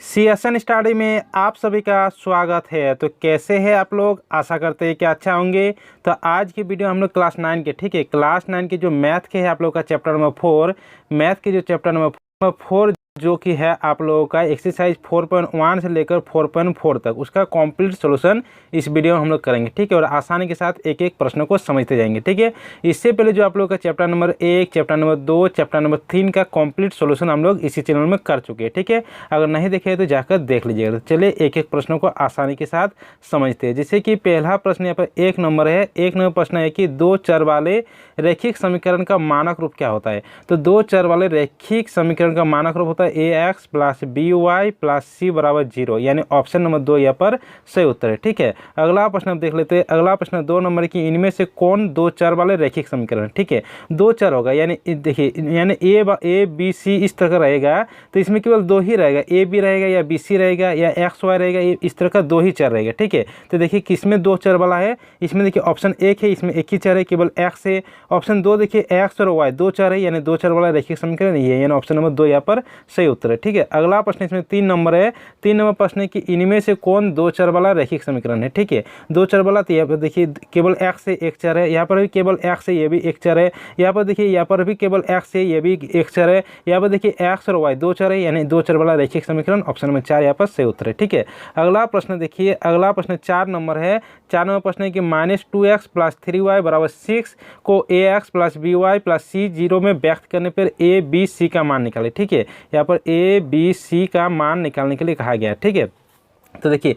CSN study में आप सभी का स्वागत है। तो कैसे हैं आप लोग? आशा करते हैं कि अच्छा होंगे। तो आज की वीडियो हम लोग क्लास 9 के, ठीक है, क्लास 9 के जो मैथ के है आप लोग का चैप्टर नंबर 4, मैथ के जो चैप्टर नंबर 4 जो कि है आप लोगों का एक्सरसाइज 4.1 से लेकर 4.4 तक, उसका कंप्लीट सॉल्यूशन इस वीडियो में हम लोग करेंगे, ठीक है। और आसानी के साथ एक एक प्रश्नों को समझते जाएंगे, ठीक है। इससे पहले जो आप लोगों का chapter number 1, chapter number 2, chapter number 3 का कंप्लीट सॉल्यूशन हम लोग इसी चैनल में कर चुके हैं, ठीक है। अगर नहीं देखे तो जाकर देख लीजिएगा। तो चलिए एक एक प्रश्नों को आसानी के साथ समझते हैं। जैसे कि पहला प्रश्न यहाँ पर 1 नंबर है। 1 नंबर प्रश्न है कि दो चर वाले रैखिक समीकरण का मानक रूप क्या होता है। तो दो चर वाले रैखिक समीकरण का मानक रूप होता है ax plus B Y plus C बराबर 0, यानी ऑप्शन नंबर 2 यहाँ पर सही उत्तर है, ठीक है। अगला प्रश्न हम देख लेते हैं। अगला प्रश्न 2 नंबर की, इनमें से कौन दो चर वाले रैखिक समीकरण, ठीक है। दो चर होगा, यानी देखिए, यानी ए बी सी इस तरह का रहेगा, तो इसमें केवल दो ही रहेगा, ए बी रहेगा या बी सी रहेगा या एक्स वाई रहेगा, इस तरह का दो ही चर रहेगा, ठीक है। तो देखिए किसमें दो चर वाला है, इसमें देखिए ऑप्शन 1 है, इसमें एक ही चर है, केवल एक्स है। ऑप्शन 2 देखिए एक्स और वाई दो चर है, यानी दो चर वाला रैखिक समीकरण नहीं है, यानी ऑप्शन नंबर 2 यहाँ पर सही उत्तर है, ठीक है। अगला प्रश्न इसमें 3 नंबर है। 3 नंबर प्रश्न है कि इनमें से कौन दो चर वाला रैखिक समीकरण है, ठीक है। दो चर वाला, तो यहाँ पर देखिए केवल एक्स से एक चर है, यहाँ पर भी केवल एक्स है, ये भी एक चर है। यहाँ पर देखिए, यहाँ पर भी केवल एक्स है, ये भी एक चर है। यहाँ पर देखिए एक्स और वाई दो चर है, यानी दो चर वाला रैखिक समीकरण ऑप्शन नंबर 4 यहाँ पर सही उत्तर है, ठीक है। अगला प्रश्न देखिए, अगला प्रश्न 4 नंबर है। 4 नंबर प्रश्न है कि -2x प्लस 3y बराबर 6 को ax plus B Y plus C 0 में व्यक्त करने पर ए बी सी का मान निकाले, ठीक है। यहाँ पर ए बी सी का मान निकालने के लिए कहा गया है, ठीक है। तो देखिए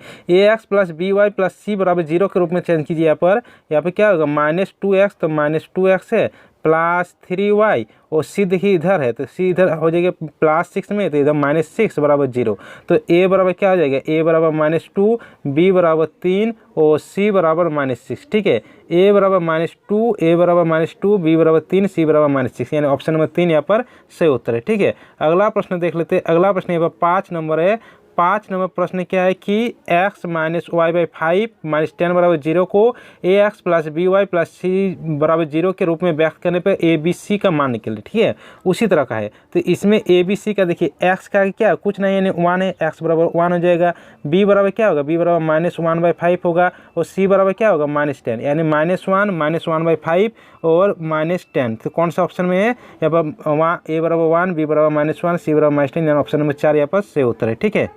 ax plus B Y plus C बराबर 0 के रूप में चेंज कीजिए। यहाँ पर क्या होगा, -2x, तो -2x है प्लस 3y, और सी देखिए इधर है, तो सी इधर हो जाएगा +6 में, तो इधर -6 बराबर 0। तो a बराबर क्या हो जाएगा, a बराबर -2, b बराबर 3 और c बराबर -6, ठीक है। a बराबर -2, a बराबर -2, b बराबर 3, c बराबर -6, यानी ऑप्शन नंबर 3 यहाँ पर सही उत्तर है, ठीक है। अगला प्रश्न देख लेते हैं। अगला प्रश्न यहाँ पर 5 नंबर है। 5 नंबर प्रश्न क्या है कि x minus Y by 5 minus 10 बराबर 0 को ax plus B Y plus C बराबर 0 के रूप में व्यक्त करने पर ए बी सी का मान निकले, ठीक है। उसी तरह का है, तो इसमें ए बी सी का देखिए x का क्या कुछ नहीं, यानी 1 है, x बराबर 1 हो जाएगा। b बराबर क्या होगा, b बराबर -1/5 होगा, और c बराबर क्या होगा -10, यानी -1/5 और -10। तो कौन सा ऑप्शन में है यहाँ पर, a बराबर 1, b बराबर -1, c बराबर -10, यानी ऑप्शन नंबर 4 यहाँ पर सही उत्तर है, ठीक है।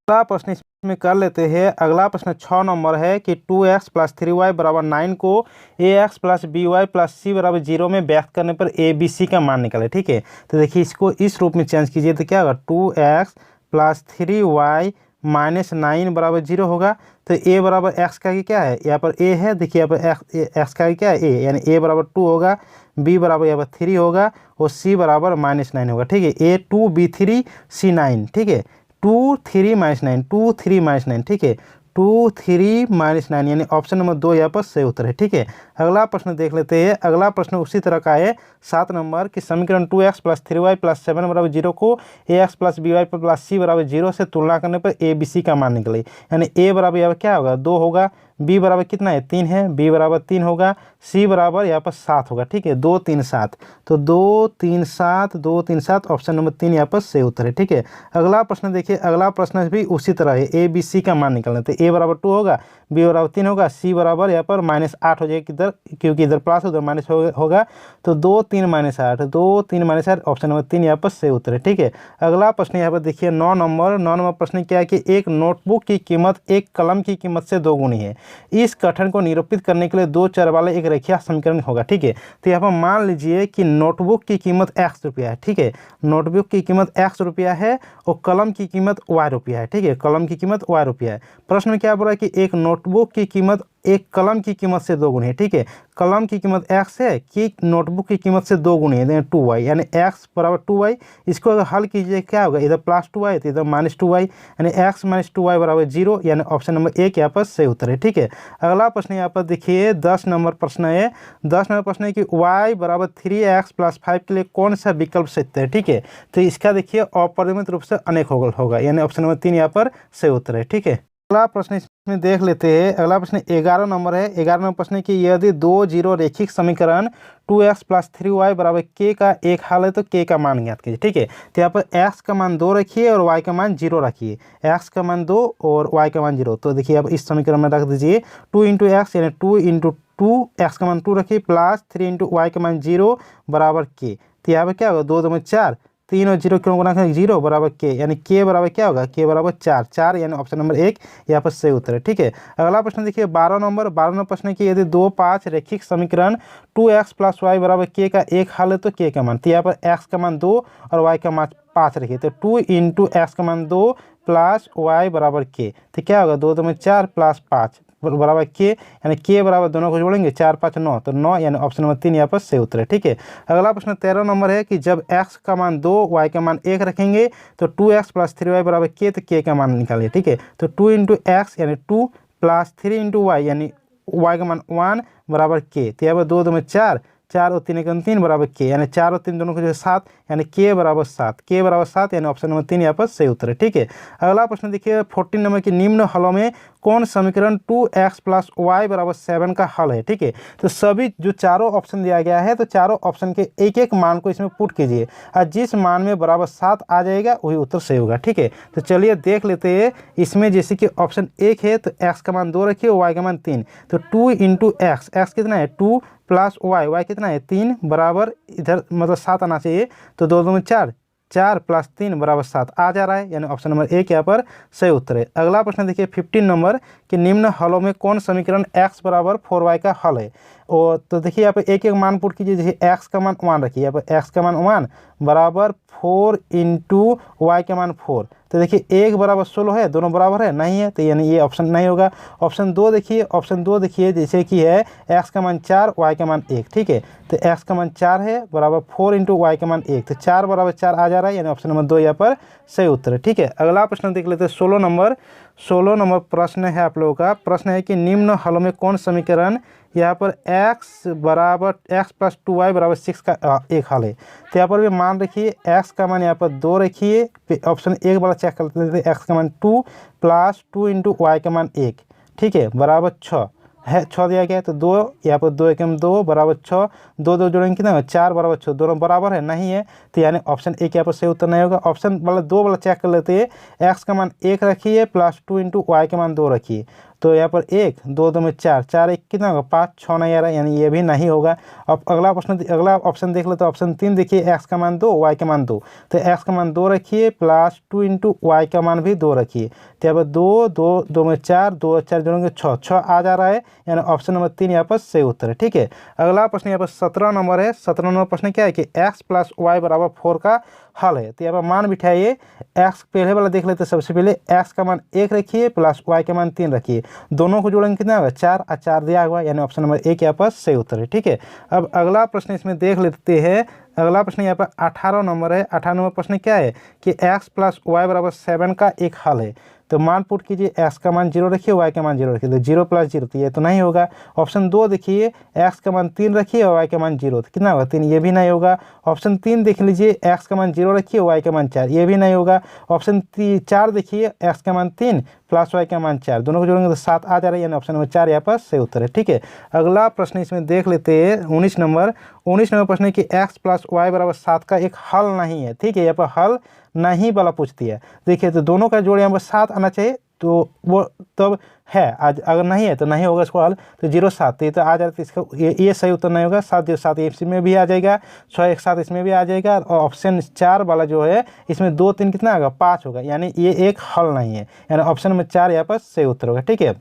अगला प्रश्न इसमें कर लेते हैं। अगला प्रश्न 6 नंबर है कि 2x प्लस 3y बराबर 9 को ax plus B Y plus C बराबर 0 में व्यक्त करने पर ए बी सी का मान निकाले, ठीक है। तो देखिए इसको इस रूप में चेंज कीजिए, तो क्या होगा, 2x प्लस 3y माइनस 9 बराबर 0 होगा। तो a बराबर x का क्या है, यहाँ पर a है, देखिए यहाँ पर x का क्या है a, यानी a बराबर 2 होगा, b बराबर यहाँ पर 3 होगा, और c बराबर -9 होगा, ठीक है। a 2 b 3 c 9, ठीक है। 2 3 -9, 2 3 -9, ठीक है। 2 3 -9, यानी ऑप्शन नंबर 2 यहाँ पर सही उत्तर है, ठीक है। अगला प्रश्न देख लेते हैं। अगला प्रश्न उसी तरह का है, 7 नंबर कि समीकरण 2x प्लस 3y प्लस 7 बराबर 0 को ax plus B Y plus C बराबर 0 से तुलना करने पर ए बी सी का मान निकले, यानी a बराबर यहाँ पर क्या होगा, 2 होगा, b बराबर कितना है, 3 है, b बराबर 3 होगा, c बराबर यहाँ पर 7 होगा, ठीक है। 2 3 7, तो 2 3 7, 2 3 7, ऑप्शन नंबर 3 यहाँ पर सही उत्तर है, ठीक है। अगला प्रश्न देखिए। अगला प्रश्न भी उसी तरह है, ए बी सी का मान निकालना, तो a बराबर 2 होगा, b बराबर 3 होगा, c बराबर यहाँ पर -8 हो जाएगा, इधर क्योंकि इधर प्लस उधर माइनस होगा, तो 2 3 -8, 2 3 -8, ऑप्शन नंबर 3 यहाँ पर सही उत्तर है, ठीक है। अगला प्रश्न यहाँ पर देखिए 9 नंबर प्रश्न क्या है कि एक नोटबुक की कीमत एक कलम की कीमत से 2 गुनी है। इस कथन को निरूपित करने के लिए दो चर वाले एक रेखीय समीकरण होगा, ठीक है। तो यहाँ पर मान लीजिए कि नोटबुक की कीमत x रुपया है, ठीक है। नोटबुक की कीमत x रुपया है और कलम की कीमत y रुपया है, ठीक है। कलम की कीमत y रुपया है। प्रश्न में क्या बोला है कि एक नोटबुक की कीमत एक कलम की कीमत से 2 गुनी है, ठीक है। कलम की कीमत x है कि नोटबुक की कीमत से 2 गुनी है, 2y, यानी x बराबर 2y। इसको अगर हल कीजिए क्या होगा, इधर +2y तो इधर -2y, यानी x - 2y बराबर 0, यानी ऑप्शन नंबर 1 यहाँ पर सही उत्तर है, ठीक है। अगला प्रश्न यहाँ पर देखिए 10 नंबर प्रश्न है। 10 नंबर प्रश्न है कि y बराबर 3x प्लस 5 के लिए कौन सा विकल्प सत्य है, ठीक है। तो इसका देखिए अपरिमित रूप से अनेक होगा, यानी ऑप्शन नंबर 3 यहाँ पर सही उत्तर है, ठीक है। अगला प्रश्न इसमें देख लेते हैं। अगला प्रश्न 11 नंबर है। 11 नंबर प्रश्न की यदि दो जीरो रेखिक समीकरण 2x + 3y = k का एक हल है तो k का मान ज्ञात कीजिए। ठीक है, तो यहाँ पर x का मान 2 रखिए और y का मान 0 रखिए। x का मान 2 और y का मान 0। तो देखिए अब इस समीकरण में रख दीजिए 2 × x यानी 2 × 2, x का मान 2 रखिए प्लस 3 × y का मान 0 बराबर k। तो यहाँ पर क्या होगा 2 × 2 = 4, 3 और 0 क्यों गुणा करें 0 बराबर k, यानी k बराबर क्या होगा k बराबर 4। 4 यानी ऑप्शन नंबर 1 यहाँ पर सही उत्तर है। ठीक है, अगला प्रश्न देखिए 12 नंबर। 12 नंबर प्रश्न की यदि 2, 5 रेखिक समीकरण 2x + y = k का एक हल है तो k का मान। तो यहाँ पर x का मान 2 और y का मान 5 रखिए। तो 2 × x का मान 2 प्लस y बराबर k। तो क्या होगा 2 × 2 = 4 प्लस 5 बराबर k, यानी k बराबर दोनों को जोड़ेंगे 4 5 9, तो 9 यानी ऑप्शन नंबर 3 यहाँ पर सही उत्तर है। ठीक है, अगला प्रश्न 13 नंबर है कि जब x का मान 2 y का मान 1 रखेंगे तो 2x + 3y = k, तो k का मान निकालिए। ठीक है, तो 2 × x यानी 2 प्लस 3 × y यानी y का मान 1 बराबर k। तो यहाँ पर 2 × 2 = 4, 4 और 3 = 3 बराबर k, यानी 4 और 3 दोनों को जो 7, यानी k बराबर 7। k बराबर 7 यानी ऑप्शन नंबर 3 यहाँ पर सही उत्तर है। ठीक है, अगला प्रश्न देखिए 14 नंबर के निम्न हलों में कौन समीकरण 2x + y = 7 का हल है। ठीक है, तो सभी जो चारों ऑप्शन दिया गया है तो चारों ऑप्शन के एक एक मान को इसमें पुट कीजिए और जिस मान में बराबर 7 आ जाएगा वही उत्तर सही होगा। ठीक है, तो चलिए देख लेते हैं। इसमें जैसे कि ऑप्शन 1 है तो x का मान 2 रखिए, y का मान 3, तो 2 × x, x कितना है 2 प्लस y, y कितना है 3 बराबर इधर मतलब 7 आना चाहिए, तो 2 × 2 = 4, 4 प्लस 3 बराबर 7 आ जा रहा है, यानी ऑप्शन नंबर 1 यहाँ पर सही उत्तर है। अगला प्रश्न देखिए 15 नंबर कि निम्न हलों में कौन समीकरण x = 4y का हल है। और तो देखिए यहाँ पे एक एक मान पुट कीजिए। जैसे x का मान 1 रखिए, यहाँ पर x का मान 1 बराबर 4 × y का मान 4। तो देखिए 1 बराबर 16 है, दोनों बराबर है नहीं है, तो यानी ये ऑप्शन नहीं होगा। ऑप्शन 2 देखिए, ऑप्शन 2 देखिए जैसे कि है x का मान 4 y का मान 1। ठीक है, तो x का मान 4 है बराबर 4 × y का मान 1, तो 4 बराबर 4 आ जा रहा है, यानी ऑप्शन नंबर 2 यहाँ पर सही उत्तर है। ठीक है, अगला प्रश्न देख लेते हैं 16 नंबर। 16 नंबर प्रश्न है आप लोगों का। प्रश्न है कि निम्न हलों में कौन समीकरण यहाँ पर x + 2y = 6 का एक हल है। तो यहाँ पर भी मान रखिए x का मान यहाँ पर 2 रखिए, ऑप्शन 1 वाला चेक कर लेते हैं। x का मान 2 प्लस 2 × y का मान 1, ठीक है, बराबर 6 है, 6 दिया गया है, तो 2 यहाँ पर 2 × 2 बराबर 6, 2 2 जोड़ेंगे कितना 4 बराबर 6, दोनों बराबर है नहीं है, तो यानी ऑप्शन 1 यहाँ पर सही उत्तर नहीं होगा। ऑप्शन वाला 2 वाला चेक कर लेते हैं। x का मान 1 रखिए प्लस 2 × y का मान 2 रखिए, तो यहाँ पर 1 2 2 = 4, 4 1 कितना होगा 5, 6 नहीं आ रहा है, यानी ये भी नहीं होगा। अब अगला प्रश्न, अगला ऑप्शन देख लेते हैं। ऑप्शन 3 देखिए, x का मान 2 y का मान 2, तो x का मान 2 रखिए प्लस 2 × y का मान भी 2 रखिए, तो यहाँ पर 2 2 2 = 4, 2 और 4 जोड़ेंगे 6, 6 आ जा रहा है, यानी ऑप्शन नंबर 3 यहाँ पर सही उत्तर है। ठीक है, अगला प्रश्न यहाँ पर 17 नंबर है। 17 नंबर प्रश्न क्या है कि x + y = 4 का हल है। तो यहाँ पर मान बिठाइए। x पहले वाला देख लेते हैं। सबसे पहले x का मान 1 रखिए प्लस y का मान 3 रखिए, दोनों को जोड़ेंगे कितना होगा 4 और 4 दिया हुआ, यानी ऑप्शन नंबर 1 यहाँ पर सही उत्तर है। ठीक है, अब अगला प्रश्न इसमें देख लेते हैं। अगला प्रश्न यहाँ पर 18 नंबर है। 18 नंबर प्रश्न क्या है कि x + y = 7 का एक हल है। तो मान पुट कीजिए, x का मान 0 रखिए, y का मान 0 रखिए, तो 0 + 0, तो ये तो नहीं होगा। ऑप्शन 2 देखिए, x का मान 3 रखिए और y का मान 0, तो कितना होगा 3, ये भी नहीं होगा। ऑप्शन 3 देख लीजिए, x का मान 0 रखिए y का मान 4, ये भी नहीं होगा। ऑप्शन 4 देखिए, x का मान 3 प्लस y का मान 4, दोनों को जोड़ेंगे तो 7 आ जा रहा है, यानी ऑप्शन नंबर 4 यहाँ पर सही उत्तर है। ठीक है, अगला प्रश्न इसमें देख लेते हैं 19 नंबर। 19 नंबर प्रश्न है कि x + y = 7 का एक हल नहीं है। ठीक है, यहाँ पर हल नहीं वाला पूछती है। देखिए, तो दोनों का जोड़ यहाँ पर 7 आना चाहिए, तो वो तब है, आज अगर नहीं है तो नहीं होगा इसको हल, तो 0 7, तो ये तो आ जाता है, इसका ये सही उत्तर नहीं होगा। 7 0 7 इसमें भी आ जाएगा, 6 1 7 इसमें भी आ जाएगा, और ऑप्शन 4 वाला जो है इसमें 2 3 कितना होगा 5 होगा, यानी ये एक हल नहीं है, यानी ऑप्शन नंबर 4 यहाँ पर सही उत्तर होगा। ठीक है,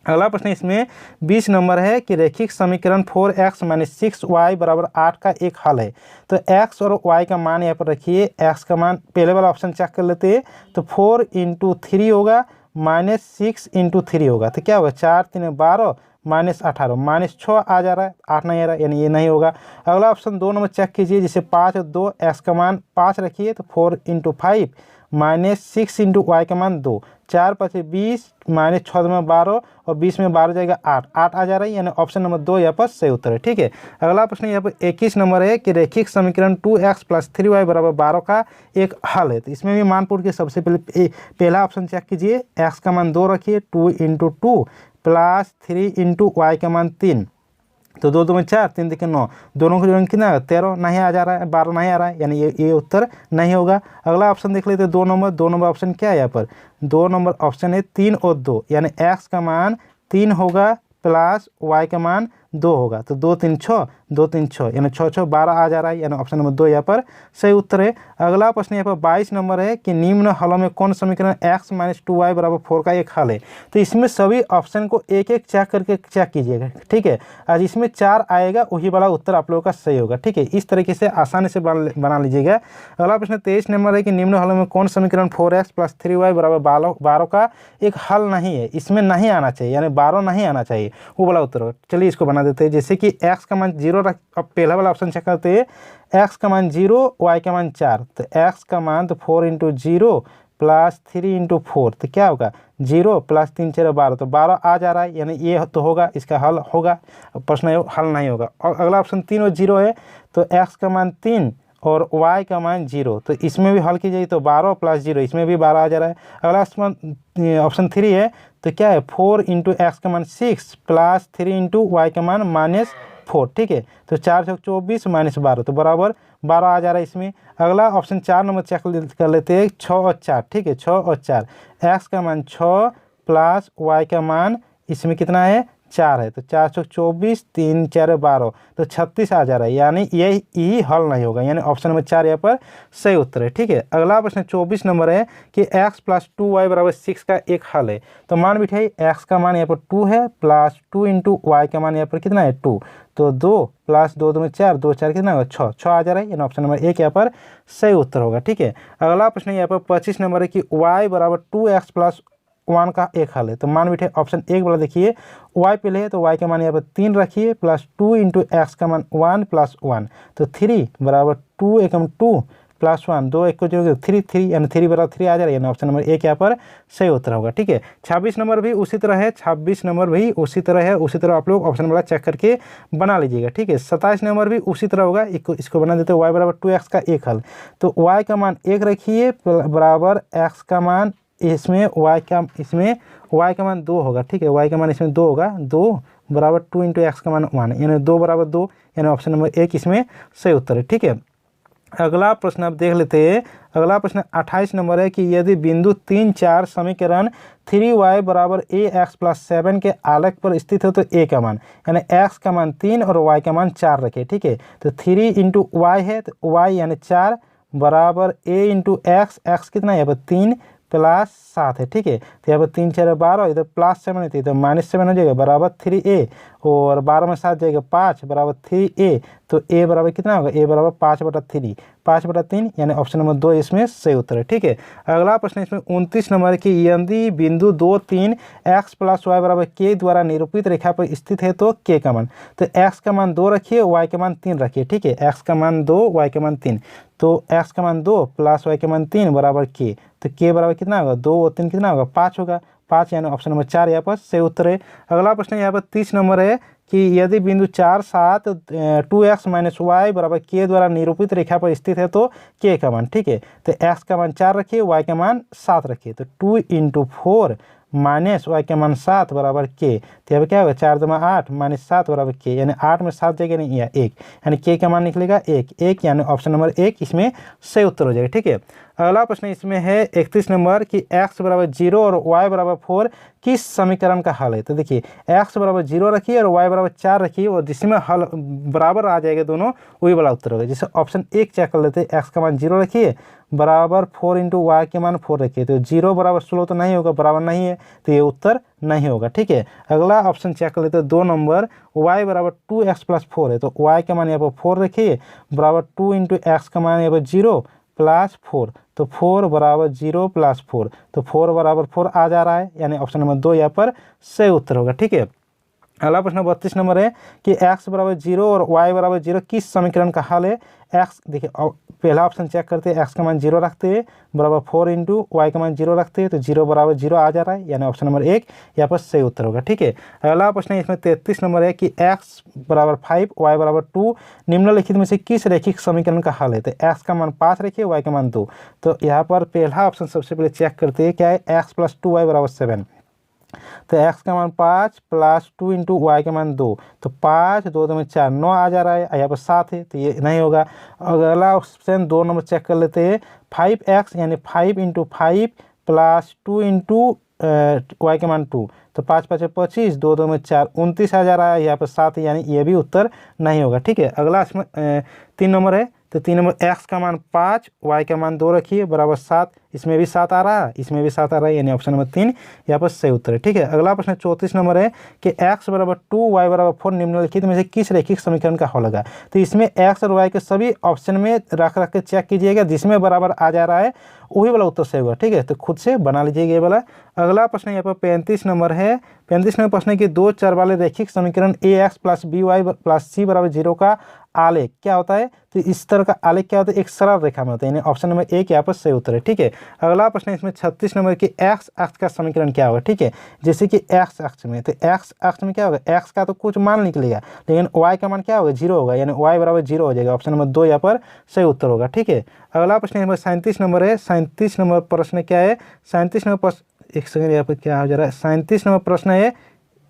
अगला प्रश्न इसमें 20 नंबर है कि रैखिक समीकरण 4x - 6y = 8 का एक हल है। तो x और y का मान यहाँ पर रखिए। x का मान पहले वाला ऑप्शन चेक कर लेते हैं, तो 4 × 3 होगा -6 × 3 होगा, तो क्या होगा 4 3 12 -18, -6 आ जा रहा है, 8 नहीं आ रहा है, यानी ये नहीं होगा। अगला ऑप्शन 2 नंबर चेक कीजिए, जैसे 5 और 2, x का मान 5 रखिए, तो 4 × 5 -6 इंटू वाई का मान 2, 4 5 20 -6 में 12 और 20 में 12 जाएगा 8, 8 आ जा रहा है, यानी ऑप्शन नंबर 2 यहाँ पर सही उत्तर है। ठीक है, अगला प्रश्न यहाँ पर 21 नंबर है कि रेखिक समीकरण 2x + 3y = 12 का एक हल है। तो इसमें भी मान पूर्ण के सबसे पहले पहला ऑप्शन चेक कीजिए, x का मान 2 रखिए, 2 × 2 + 3 × y का मान 3, तो 2 2 में 4, 3 देखिए 9, दोनों को जोड़ेंगे कितना 13 नहीं आ जा रहा है, 12 नहीं आ रहा है, यानी ये उत्तर नहीं होगा। अगला ऑप्शन देख लेते हैं 2 नंबर। 2 नंबर ऑप्शन क्या है यहाँ पर? 2 नंबर ऑप्शन है 3 और 2, यानी x का मान 3 होगा प्लस y का मान 2 होगा, तो 2 3 6, 2 3 6, यानी 6 6 12 आ जा रहा है, यानी ऑप्शन नंबर 2 यहाँ पर सही उत्तर है। अगला प्रश्न यहाँ पर 22 नंबर है कि निम्न हलों में कौन समीकरण x - 2y = 4 का एक हल है। तो इसमें सभी ऑप्शन को एक एक चेक करके चेक कीजिएगा। ठीक है, आज इसमें 4 आएगा, वही वाला उत्तर आप लोगों का सही होगा। ठीक है, इस तरीके से आसानी से बना लीजिएगा। अगला प्रश्न 23 नंबर है कि निम्न हलों में कौन समीकरण 4x + 3y = 12 का एक हल नहीं है, इसमें नहीं आना चाहिए, यानी 12 नहीं आना चाहिए, वो वाला उत्तर होगा। चलिए इसको बना देते हैं, जैसे कि x का मान 0 रख, अब पहला वाला ऑप्शन चेक करते हैं, x का मान 0, y का मान 4, तो x का मान तो 4 × 0 + 3 × 4, तो क्या होगा 0 + 3 4 12, तो 12 आ जा रहा है, यानी ये तो होगा, इसका हल होगा। प्रश्न हल नहीं होगा। और अगला ऑप्शन 3 और 0 है, तो x का मान 3 और y का मान 0, तो इसमें भी हल कीजिए, तो 12 + 0, इसमें भी 12 आ जा रहा है। अगला ऑप्शन 3 है, तो क्या है 4 × x का मान 6 + 3 × y का मान -4। ठीक है, तो 4 × 24 -12, तो बराबर 12 आ जा रहा है इसमें। अगला ऑप्शन 4 नंबर चेक कर लेते हैं, 6 और 4। ठीक है, 6 और 4, x का मान 6 + y का मान इसमें कितना है 4 है, तो 4 × 24 3 4 12, तो 36 आ जा रहा है, यानी यही हल नहीं होगा, यानी ऑप्शन नंबर 4 यहाँ पर सही उत्तर है। ठीक है, अगला प्रश्न 24 नंबर है कि x + 2y = 6 का एक हल है। तो मान बिठाइए, x का मान यहाँ पर 2 है, प्लस 2 × y का मान यहाँ पर कितना है 2, तो 2 + 2 2 में 4, 2 4 कितना होगा 6, 6 आ जा रहा है, यानी ऑप्शन नंबर 1 यहाँ पर सही उत्तर होगा। ठीक है, अगला प्रश्न यहाँ पर 25 नंबर है कि y = 2x + 1 का एक हल है। तो मान बिठे ऑप्शन 1 वाला देखिए, y पहले है, तो y का मान यहाँ पर 3 रखिए, प्लस 2 × x का मान 1 + 1, तो 3 = 2 एकम 2 + 1, 2 1 को जोड़ोगे 3 3, यानी 3 = 3 आ जा रहा है, यानी ऑप्शन नंबर 1 यहाँ पर सही उत्तर होगा। ठीक है, 26 नंबर भी उसी तरह है, 26 नंबर भी उसी तरह है, उसी तरह आप लोग ऑप्शन वाला चेक करके बना लीजिएगा। ठीक है, 27 नंबर भी उसी तरह होगा, इसको बना देते हैं y = 2x का एक हल। तो y का मान 1 रखिए, बराबर x का मान इसमें y का मान 2 होगा। ठीक है, y का मान इसमें 2 होगा, 2 = 2 × x का मान 1, यानी 2 = 2, यानी ऑप्शन नंबर 1 इसमें सही उत्तर है। ठीक है, अगला प्रश्न आप देख लेते हैं। अगला प्रश्न 28 नंबर है कि यदि बिंदु 3 4 समीकरण 3y = ax + 7 के आलेख पर स्थित है, तो a का मान, यानी x का मान 3 और y का मान 4 रखे। ठीक है, तो 3 × y है, तो y यानी 4 बराबर a × x, x कितना है यहाँ पर 3 + 7 है। ठीक है, तो यहाँ पर 3 4 12, इधर +7 है, तो इधर -7 हो जाएगा, बराबर 3a, और 12 में 7 जाएगा 5, बराबर 3a, तो a बराबर कितना होगा, a बराबर 5/3, 5/3, यानी ऑप्शन नंबर 2 इसमें सही उत्तर है। ठीक है, अगला प्रश्न इसमें 29 नंबर है कि यदि बिंदु 2 3 x + y = k द्वारा निरूपित रेखा पर स्थित है, तो k का मान, तो x का मान 2 रखिए, y का मान 3 रखिए। ठीक है, x का मान 2, y का मान 3, तो x का मान 2 + y का मान 3 बराबर k, तो k बराबर कितना होगा 2 और 3 कितना होगा 5 होगा, 5, यानी ऑप्शन नंबर 4 यहाँ पर सही उत्तर है। अगला प्रश्न यहाँ पर 30 नंबर है कि यदि बिंदु 4 7 2x - y = k द्वारा निरूपित रेखा पर स्थित है, तो k का मान। ठीक है, तो x का मान 4 रखिए, y का मान 7 रखिए, तो 2 × 4 - y का मान 7 बराबर k, तो यहाँ पर क्या होगा 4 2 8 -7 बराबर k, यानी 8 में 7 जाएगा नहीं, या 1, यानी k का मान निकलेगा 1, यानी ऑप्शन नंबर 1 इसमें सही उत्तर हो जाएगा। ठीक है, अगला प्रश्न इसमें है 31 नंबर कि x = 0 और y = 4 किस समीकरण का हल है। तो देखिए, x = 0 रखिए और y = 4 रखिए, और जिसमें हल बराबर आ जाएगा दोनों, वही वाला उत्तर होगा। जैसे ऑप्शन 1 चेक कर लेते हैं, x का मान 0 रखिए, बराबर 4 × y के मान 4 रखिए, तो 0 = 16 तो नहीं होगा, बराबर नहीं है, तो ये उत्तर नहीं होगा। ठीक है, अगला ऑप्शन चेक कर लेते हैं 2 नंबर, y = 2x + 4 है, तो y का मान यहाँ पर 4 रखिए, बराबर 2 × x का मान यहाँ पर 0 + 4, तो 4 = 0 + 4, तो 4 = 4 आ जा रहा है, यानी ऑप्शन नंबर 2 यहाँ पर सही उत्तर होगा। ठीक है, अगला प्रश्न 32 नंबर है कि x बराबर 0 और y बराबर 0 किस समीकरण का हल है। x देखिए पहला ऑप्शन चेक करते हैं, x का मान 0 रखते हैं बराबर 4 इंटू वाई का मान 0 रखते हैं तो 0 बराबर 0 आ जा रहा है, यानी ऑप्शन नंबर 1 यहाँ पर सही उत्तर होगा। ठीक है, अगला प्रश्न इसमें 33 नंबर है कि x बराबर 5 y बराबर 2 निम्नलिखित में से किस रैखिक समीकरण का हल है। तो x का मान 5 रखिए, y का मान 2। तो यहाँ पर पहला ऑप्शन सबसे पहले चेक करते हैं क्या है, x प्लस 2y बराबर 7। तो x का मान 5 प्लस 2 इंटू वाई का मान 2, तो 5 2 2 में 4 9 आ जा रहा है, यहाँ पर 7 है तो ये नहीं होगा। अगला ऑप्शन 2 नंबर चेक कर लेते हैं, 5x यानी 5 इंटू 5 प्लस 2 इंटू वाई का मान 2, तो 5 5 25 2 2 में 4 29 आ जा रहा है, यहाँ पर 7 यानी ये भी उत्तर नहीं होगा। ठीक है, अगला इसमें 3 नंबर है, तो 3 नंबर x का मान 5 y का मान 2 रखिए बराबर 7, इसमें भी 7 आ रहा है, इसमें भी 7 आ रहा है, यानी ऑप्शन नंबर 3 यहाँ पर सही उत्तर है। ठीक है, अगला प्रश्न 34 नंबर है कि x बराबर 2 y बराबर 4 निम्नलिखित में से किस रैखिक समीकरण का हल होगा। तो इसमें x और y के सभी ऑप्शन में रख के चेक कीजिएगा, जिसमें बराबर आ जा रहा है वही वाला उत्तर सही होगा। ठीक है, तो खुद से बना लीजिएगा ये वाला। अगला प्रश्न यहाँ पर 35 नंबर है, 35 नंबर प्रश्न है कि 2 चर वाले रैखिक समीकरण ax plus by plus c बराबर 0 का आलेख क्या होता है। तो इस तरह का आलेख क्या होता है, एक सरल रेखा में होता है, यानी ऑप्शन नंबर 1 यहाँ पर सही उत्तर है। ठीक है, अगला प्रश्न इसमें 36 नंबर की x अक्ष का समीकरण क्या होगा। ठीक है, जैसे कि x अक्ष में, तो x अक्ष में क्या होगा, x का तो कुछ मान निकलेगा, लेकिन y का मान क्या होगा 0 होगा, यानी y बराबर 0 हो जाएगा, ऑप्शन नंबर 2 यहाँ पर सही उत्तर होगा। ठीक है, अगला प्रश्न नंबर 37 नंबर है, 37 नंबर प्रश्न क्या है, 37 नंबर प्रश्न, एक सेकंड यहाँ पर क्या हो जा रहा है, 37 नंबर प्रश्न है,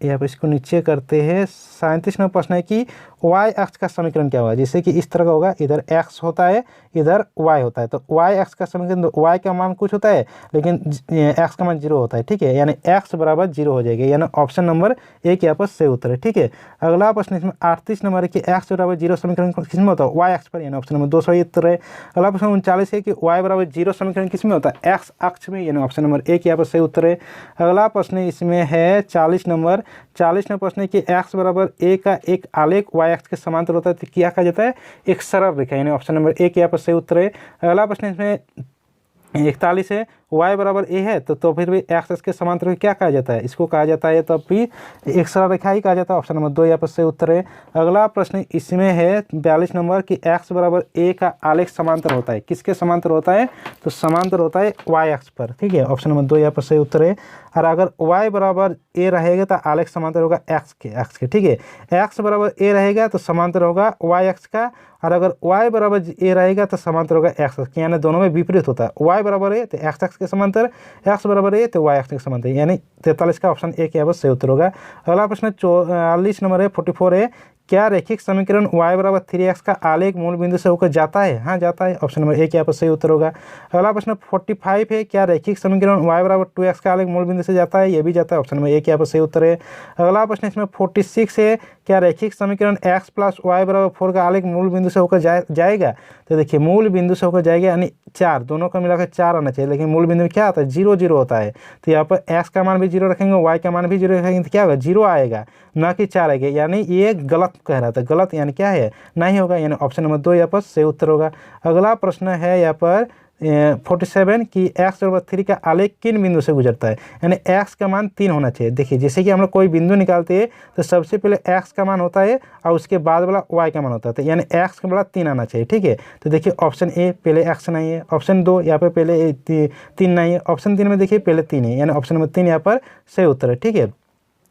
यहाँ पर इसको नीचे करते हैं। 37 नंबर प्रश्न है कि y अक्ष का समीकरण क्या होगा, जैसे कि इस तरह का होगा, इधर x होता है इधर y होता है, तो y अक्ष का समीकरण, तो y का मान कुछ होता है लेकिन x का मान 0 होता है। ठीक है, यानी x बराबर 0 हो जाएगा, यानी ऑप्शन नंबर 1 यहाँ पर सही उत्तर है। ठीक है, अगला प्रश्न इसमें 38 नंबर है कि x बराबर 0 समीकरण किस में होता है, y अक्ष पर, यानी ऑप्शन नंबर 2 सही उत्तर है। अगला प्रश्न 39 है कि y बराबर 0 समीकरण किस में होता है, x अक्ष में, यानी ऑप्शन नंबर 1 यहाँ पर सही उत्तर है। अगला प्रश्न इसमें है 40 नंबर प्रश्न है कि x बराबर a का एक आलेख y अक्ष के समांतर होता है, तो क्या कहा जाता है, एक सरल रेखा, यानी ऑप्शन नंबर 1 यहाँ पर सही उत्तर है। अगला प्रश्न इसमें 41 है, y बराबर a है तो फिर भी x अक्ष के समांतर को क्या कहा जाता है, इसको कहा जाता है तब भी एक सरल रेखा ही कहा जाता है, ऑप्शन नंबर 2 यहाँ पर सही उत्तर है। अगला प्रश्न इसमें है 42 नंबर कि x बराबर a का आलेख समांतर होता है, किसके समांतर होता है, तो समांतर होता है y अक्ष पर। ठीक है, ऑप्शन नंबर 2 यहाँ पर सही उत्तर है। और अगर y बराबर a रहेगा तो आलेख समांतर होगा x के। ठीक है, x बराबर a रहेगा तो समांतर होगा y अक्ष का, और अगर y बराबर a रहेगा तो समांतर होगा x अक्ष, यानी दोनों में विपरीत होता है, y बराबर a तो x अक्ष के समांतर, x बराबर a तो y अक्ष के समांतर, यानी 43 का ऑप्शन 1 यहाँ पर सही उत्तर होगा। अगला प्रश्न 44 नंबर है, 44 है, क्या रैखिक समीकरण y बराबर 3x का आलेख मूल बिंदु से होकर जाता है, हाँ जाता है, ऑप्शन नंबर 1 यहाँ पर सही उत्तर होगा। अगला प्रश्न 45 है, क्या रैखिक समीकरण y बराबर 2x का आलेख मूल बिंदु से जाता है, ये भी जाता है, ऑप्शन नंबर 1 यहाँ पर सही उत्तर है। अगला प्रश्न इसमें 46 है, क्या रैखिक समीकरण x प्लस y बराबर 4 का आलेख मूल बिंदु से होकर जाएगा। तो देखिए मूल बिंदु से होकर जाएगा, यानी 4, दोनों का मिलाकर 4 आना चाहिए, लेकिन मूल बिंदु में क्या आता है 0 0 होता है, तो यहाँ पर x का मान भी 0 रखेंगे, y का मान भी 0 रखेंगे, तो क्या होगा 0 आएगा, ना कि 4 आएगा, यानी ये गलत कह रहा था, गलत यानी क्या है नहीं होगा, यानी ऑप्शन नंबर 2 यहाँ पर सही उत्तर होगा। अगला प्रश्न है यहाँ पर 47 कि x बराबर 3 का आलेख किन बिंदु से गुजरता है, यानी x का मान 3 होना चाहिए। देखिए जैसे कि हम लोग कोई बिंदु निकालते हैं तो सबसे पहले x का मान होता है और उसके बाद वाला y का मान होता है, तो यानी x का वाला 3 आना चाहिए। ठीक है, तो देखिए ऑप्शन ए पहले x नहीं है, ऑप्शन 2 यहाँ पर पहले 3 नहीं है, ऑप्शन 3 में देखिए पहले 3 है, यानी ऑप्शन नंबर 3 यहाँ पर सही उत्तर है। ठीक है,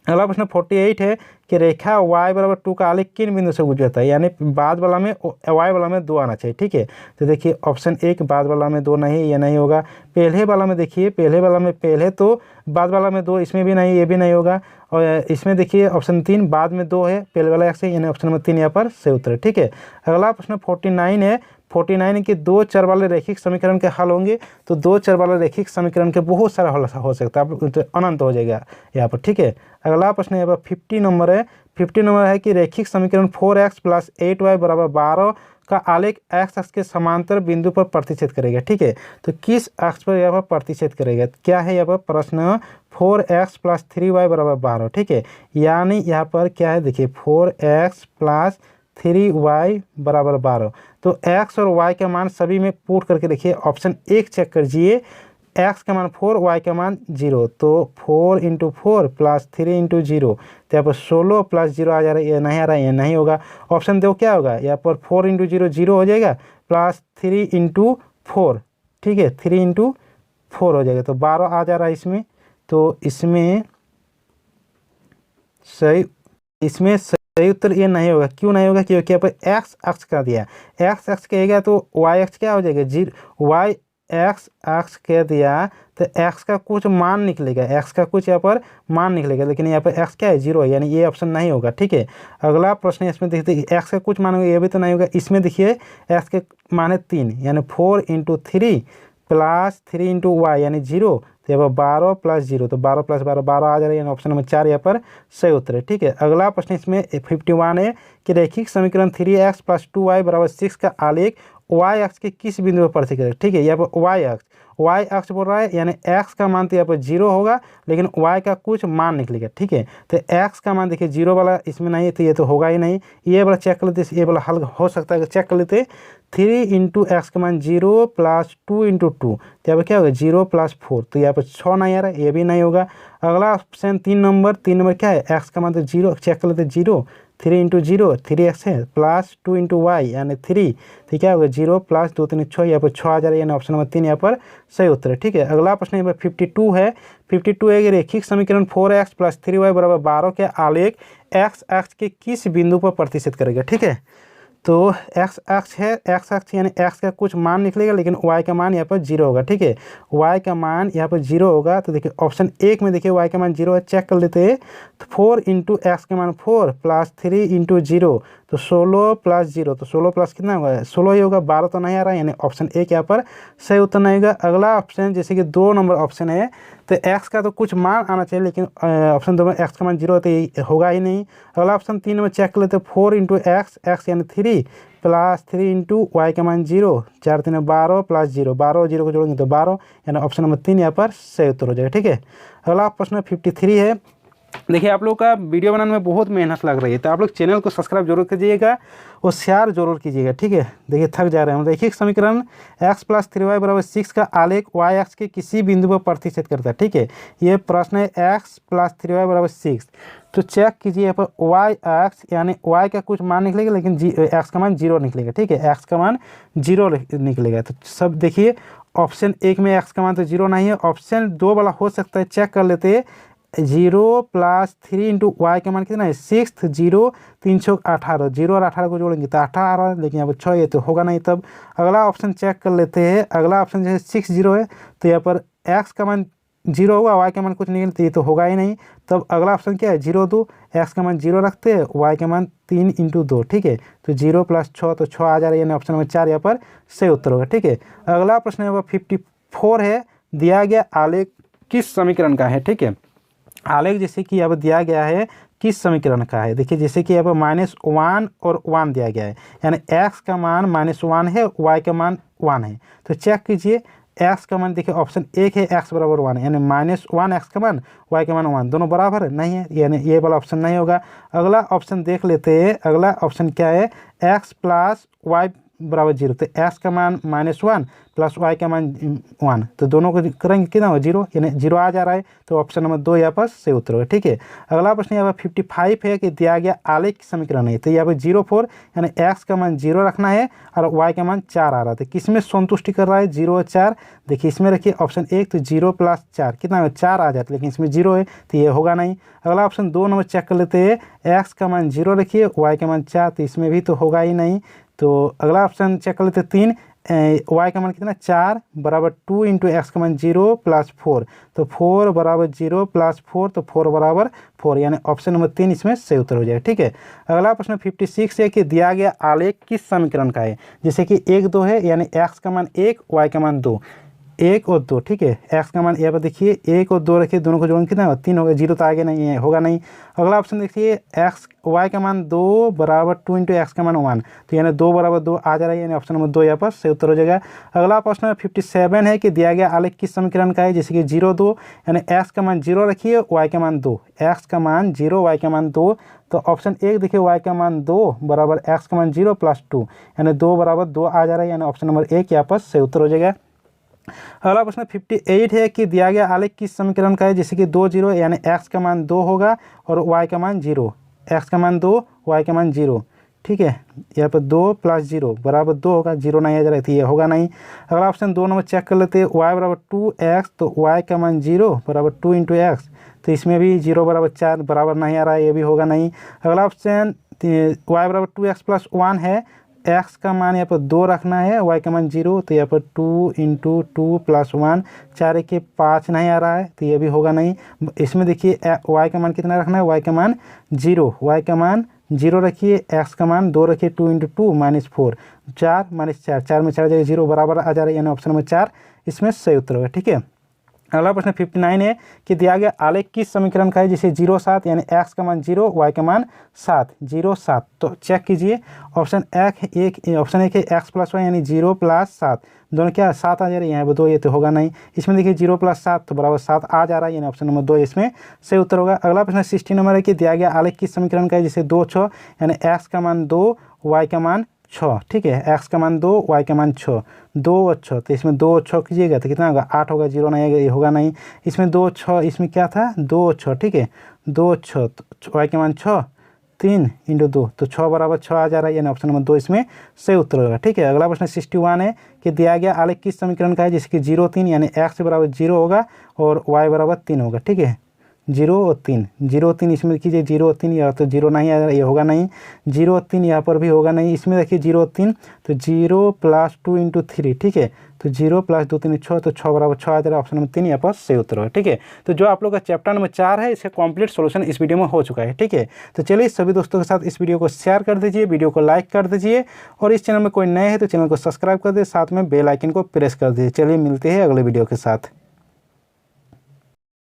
अगला प्रश्न 48 है कि रेखा y बराबर 2 का आलेख किन बिंदु से गुजरता है, यानी बाद वाला में y वाला में 2 आना चाहिए। ठीक है, तो देखिए ऑप्शन 1 बाद वाला में 2 नहीं, ये नहीं होगा। पहले वाला में देखिए, पहले वाला में पहले तो बाद वाला में 2, इसमें भी नहीं, ये भी नहीं होगा। और इसमें देखिए ऑप्शन 3 बाद में 2 है, पहले वाला x है, यानी ऑप्शन नंबर 3 यहाँ पर सही उत्तर है। ठीक है, अगला प्रश्न 49 है, 49 के 2 चर वाले रैखिक समीकरण के हल होंगे, तो 2 चर वाले रैखिक समीकरण के बहुत सारा हल हो सकता है, तो अनंत हो जाएगा यहाँ पर। ठीक है, अगला प्रश्न यहाँ पर 50 नंबर है, 50 नंबर है कि रैखिक समीकरण 4x प्लस 8y बराबर 12 का आलेख x अक्ष के समांतर बिंदु पर प्रतिच्छेद करेगा। ठीक है, तो किस अक्ष पर यहाँ पर प्रतिच्छेद करेगा, क्या है यहाँ पर प्रश्न 4x प्लस 3y बराबर 12। ठीक है, यानी यहाँ पर क्या है देखिए 4x प्लस 3y बराबर 12, तो x और y का मान सभी में पुट करके देखिए ऑप्शन 1 चेक कीजिए, एक्स का मान 4, वाई का मान 0, तो 4 × 4 प्लस 3 × 0, तो यहाँ पर 16 प्लस 0 आ जा रहा है, ये नहीं आ रहा है, ये नहीं होगा। ऑप्शन दो क्या होगा, यहाँ पर 4 × 0 0 हो जाएगा, प्लस 3 × 4, ठीक है, 3 × 4 हो जाएगा, तो 12 आ जा रहा है इसमें। तो इसमें सही उत्तर ये नहीं होगा। क्यों नहीं होगा, क्योंकि यहाँ पर एक्स अक्ष का दिया, एक्स अक्ष कहेगा तो वाई अक्ष क्या हो जाएगा, 0, वाई एक्स अक्ष कह दिया तो एक्स का कुछ मान निकलेगा, एक्स का कुछ यहाँ पर मान निकलेगा, लेकिन यहाँ पर एक्स क्या है, 0 है, यानी ये ऑप्शन नहीं होगा। ठीक है, अगला प्रश्न इसमें देखते हैं, एक्स का कुछ मान होगा, ये भी तो नहीं होगा। इसमें देखिए एक्स के मान है 3, यानी 4 × 3 प्लस 3 × वाई यानी 0, तो यहाँ पर 12 प्लस 0, तो 12 प्लस 12 12 आ जा रहा है, यानी ऑप्शन नंबर 4 यहाँ पर सही उत्तर है। ठीक है, अगला प्रश्न इसमें 51 है कि रैखिक समीकरण 3x + 2y = 6 का आलेख y अक्ष के किस बिंदु पर प्रतीक करें। ठीक है, यहाँ पर y अक्ष बोल रहा है, यानी x का मान तो यहाँ पर 0 होगा, लेकिन y का कुछ मान निकलेगा। ठीक है, तो x का मान देखिए 0 वाला इसमें नहीं है, तो ये तो होगा ही नहीं। ये वाला चेक कर लेते, ये वाला हल हो सकता है, चेक कर लेते। 3 × x का मान 0 प्लस 2 × 2, तो यहाँ पर क्या होगा 0 प्लस 4, तो यहाँ पर 6 नहीं आ रहा है, ये भी नहीं होगा। अगला ऑप्शन 3 नंबर क्या है, x का मान तो 0, चेक कर लेते, 0, 3 × 0 3x है, प्लस 2 × y यानी 3, तो क्या होगा 0 प्लस 2 3 6, यहाँ पर 6 आ जा रहा है, यानी ऑप्शन नंबर 3 यहाँ पर सही उत्तर है। ठीक है, अगला प्रश्न यहाँ पर 52 है। 52 है कि रैखिक समीकरण 4x + 3y = 12 के आलेख x अक्ष के किस बिंदु पर प्रतिष्ठित करेगा। ठीक है, तो x अक्ष है, x अक्ष यानी x का कुछ मान निकलेगा, लेकिन y का मान यहाँ पर 0 होगा। ठीक है, y का मान यहाँ पर 0 होगा, तो देखिए ऑप्शन 1 में देखिए y का मान 0 है, चेक कर लेते हैं। तो 4 × x का मान 4 प्लस 3 × 0, तो 16 प्लस 0, तो 16 प्लस कितना होगा, 16 ही होगा, 12 तो नहीं आ रहा है, यानी ऑप्शन 1 यहाँ पर सही उत्तर नहीं होगा। अगला ऑप्शन जैसे कि 2 नंबर ऑप्शन है, तो x का तो कुछ मान आना चाहिए, लेकिन ऑप्शन 2 में x का मान 0 तो ये होगा ही नहीं। अगला ऑप्शन 3 में चेक कर लेते, 4 × x यानी 3 प्लस 3 × y का मान 0, 4 3 12 प्लस 0, 12 और 0 को जोड़ेंगे तो 12, यानी ऑप्शन नंबर 3 यहाँ पर सही उत्तर हो जाएगा। ठीक है, अगला प्रश्न 53 है। देखिए आप लोग का वीडियो बनाने में बहुत मेहनत लग रही है, तो आप लोग चैनल को सब्सक्राइब जरूर कीजिएगा और शेयर जरूर कीजिएगा। ठीक है, देखिए थक जा रहे हैं। रैखिक समीकरण x + 3y = 6 का आलेख y अक्ष के किसी बिंदु पर प्रतिष्ठित करता है। ठीक है, ये प्रश्न है x + 3y = 6, तो चेक कीजिए यहाँ पर y अक्ष यानी y का कुछ मान निकलेगा, लेकिन x का मान 0 निकलेगा। ठीक है, x का मान 0 निकलेगा, तो सब देखिए ऑप्शन 1 में x का मान तो 0 नहीं है, ऑप्शन 2 वाला हो सकता है, चेक कर लेते हैं। 0 प्लस 3 × y का मान कितना है 6, 0 3 6 18, 0 और 18 को जोड़ेंगे तो 18, लेकिन यहाँ पर 6 ये तो होगा नहीं। तब अगला ऑप्शन चेक कर लेते हैं। अगला ऑप्शन जैसे 6 0 है, तो यहाँ पर x का मान 0 होगा, y का मान कुछ नहीं, तो ये तो होगा ही नहीं। तब अगला ऑप्शन क्या है 0 2, x का मान 0 रखते हैं, y का मान 3 × 2। ठीक है, तो 0 प्लस 6, तो 6 आ जा रहा है, यानी ऑप्शन नंबर 4 यहाँ पर सही उत्तर होगा। ठीक है, अगला प्रश्न यहाँ पर 54 है, दिया गया आलेख किस समीकरण का है। ठीक है, आलेख जैसे कि अब दिया गया है किस समीकरण का है। देखिए जैसे कि अब -1 और 1 दिया गया है, यानी x का मान -1 है, y का मान 1 है, तो चेक कीजिए x का मान देखिए ऑप्शन 1 है, x = 1 है, यानी -1 x का मान, y का मान 1, दोनों बराबर नहीं है, यानी ये वाला ऑप्शन नहीं होगा। अगला ऑप्शन देख लेते हैं। अगला ऑप्शन क्या है, x + y = 0, तो x का मान -1 प्लस y का मान 1, तो दोनों को करेंगे कितना हो 0, यानी 0 आ जा रहा है, तो ऑप्शन नंबर 2 यहाँ पर सही उत्तर होगा। ठीक है, अगला प्रश्न यहाँ पर 55 है कि दिया गया आलेख की समीकरण है, तो यहाँ पर 0 4, यानी x का मान 0 रखना है और y का मान 4 आ रहा है, किसमें संतुष्टि कर रहा है 0 और 4। देखिए इसमें रखिए ऑप्शन 1, तो 0 + 4 कितना है 4 आ जाता है, लेकिन इसमें 0 है, तो ये होगा नहीं। अगला ऑप्शन 2 नंबर चेक कर लेते हैं, x का मान 0 रखिए, y का मान 4, तो इसमें भी तो होगा ही नहीं। तो अगला ऑप्शन चेक कर लेते 3, y का मान कितना 4 = 2 × x का मान 0 + 4, तो 4 = 0 + 4, तो 4 = 4, यानी ऑप्शन नंबर 3 इसमें सही उत्तर हो जाएगा। ठीक है, अगला प्रश्न 56 है कि दिया गया आलेख किस समीकरण का है। जैसे कि 1 2 है, यानी x का मान 1, y का मान 2, 1 और 2। ठीक है, x का मान यहाँ पर देखिए 1 और 2 रखिए, दोनों को जोड़ेंगे कितना 3 होगा, 0 तो आगे नहीं है, होगा नहीं। अगला ऑप्शन देखिए y का मान 2 = 2 × x का मान 1, तो यानी 2 = 2 आ जा रहा है, यानी ऑप्शन नंबर 2 यहाँ पर सही उत्तर हो जाएगा। अगला प्रश्न 57 है कि दिया गया आलेख किस समीकरण का है। जैसे कि 0 2, यानी x का मान 0 रखिए, y का मान 2, x का मान 0, y का मान 2, तो ऑप्शन 1 देखिए y का मान 2 = x का मान 0 + 2, यानी 2 = 2 आ जा रहा है, यानी ऑप्शन नंबर 1 यहाँ पर सही उत्तर हो जाएगा। अगला प्रश्न 58 है कि दिया गया आलेख किस समीकरण का है, जैसे कि 2 0 यानी x का मान 2 होगा और y का मान 0, x का मान 2 y का मान 0। ठीक है, यहाँ पर 2 + 0 बराबर 2 होगा, 0 नहीं आ जा रही थी, ये होगा नहीं। अगला ऑप्शन 2 नंबर चेक कर लेते हैं, y बराबर 2x, तो y का मान 0 बराबर 2 × x, तो इसमें भी 0 बराबर 4 बराबर नहीं आ रहा है, ये भी होगा नहीं। अगला ऑप्शन y बराबर 2x + 1 है, x का मान यहाँ पर 2 रखना है, y का मान 0, तो यहाँ पर 2 × 2 + 1, 4 के 5 नहीं आ रहा है, तो ये भी होगा नहीं। इसमें देखिए y का मान कितना रखना है, y का मान 0, y का मान 0 रखिए, x का मान 2 रखिए, 2 × 2 -4, 4 - 4, 4 में 4 जगह 0 बराबर आ जा रहा है, यानी ऑप्शन नंबर 4 इसमें सही उत्तर होगा। ठीक है, अगला प्रश्न 59 है कि दिया गया आलेख किस समीकरण का है, जैसे 0 7 यानी x का मान 0, y का मान 7, 0 7, तो चेक कीजिए ऑप्शन ऑप्शन 1 है x + y यानी 0 + 7, दोनों क्या 7 आ जा रही है, यहाँ पर 2, ये तो होगा नहीं। इसमें देखिए 0 + 7 तो बराबर 7 आ जा रहा है, यानी ऑप्शन नंबर 2 इसमें सही उत्तर होगा। अगला प्रश्न 60 नंबर है कि दिया गया आलेख किस समीकरण का है, जैसे 2 6 यानी x का मान 2, y का मान 6। ठीक है, x का मान 2, y का मान 6, 2 और 6, तो इसमें 2 और 6 कीजिएगा तो कितना होगा, 8 होगा, 0 नहीं आएगा, ये होगा नहीं। इसमें 2 6, इसमें क्या था 2 और 6, ठीक है, 2 और 6, तो y का मान 6, 3 × 2, तो 6 बराबर 6 आ जा रहा है, यानी ऑप्शन नंबर 2 इसमें सही उत्तर होगा। ठीक है, अगला प्रश्न 61 है कि दिया गया आलेख किस समीकरण का है, जैसे कि 0 3 यानी x बराबर 0 होगा और y बराबर 3 होगा। ठीक है, 0 और 3, 0 3 इसमें कीजिए, 0 और 3 यहाँ तो 0 नहीं आ रहा, ये होगा नहीं। 0 और 3 यहाँ पर भी होगा नहीं, इसमें देखिए 0 और 3, तो 0 + 2 × 3। ठीक है, तो 0 + 2 3 6, तो 6 बराबर 6 आ जा रहा है, ऑप्शन नंबर 3 यहाँ पर सही उत्तर होगा। ठीक है, तो जो आप लोग का चैप्टर नंबर 4 है, इसका कंप्लीट सॉल्यूशन इस वीडियो में हो चुका है। ठीक है, तो चलिए सभी दोस्तों के साथ इस वीडियो को शेयर कर दीजिए, वीडियो को लाइक कर दीजिए, और इस चैनल में कोई नए हैं तो चैनल को सब्सक्राइब कर दीजिए, साथ में बेल आइकन को प्रेस कर दीजिए। चलिए मिलते हैं अगले वीडियो के साथ।